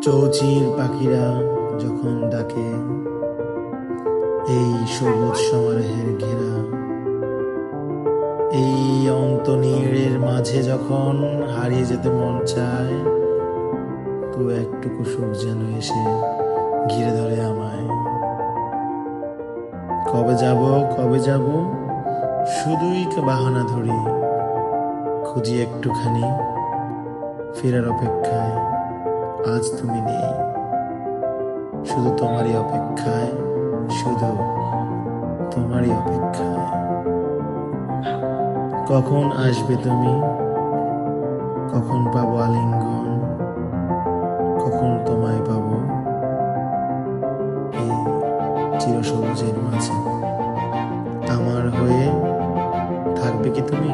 চৌচির পাখিরা যখন ডাকে, এই সবুজ সমারোহের ঘেরা, এই অন্তনীড়ের মাঝে যখন হারিয়ে যেতে মন চায়, তো একটুকু সুখ যেন এসে ঘিরে ধরে আমায়। কবে যাব শুধুই বাহানা ধরি, খুঁজি একটুখানি ফেরার অপেক্ষায়। আজ তুমি নেই, শুধু তোমারই অপেক্ষায়, শুধু তোমারই অপেক্ষায়। কখন আসবে তুমি, কখন পাবো আলিঙ্গন, কখন তোমায় পাবো এই চিরসবুজের মাঝে। আমার হয়ে থাকবে কি তুমি?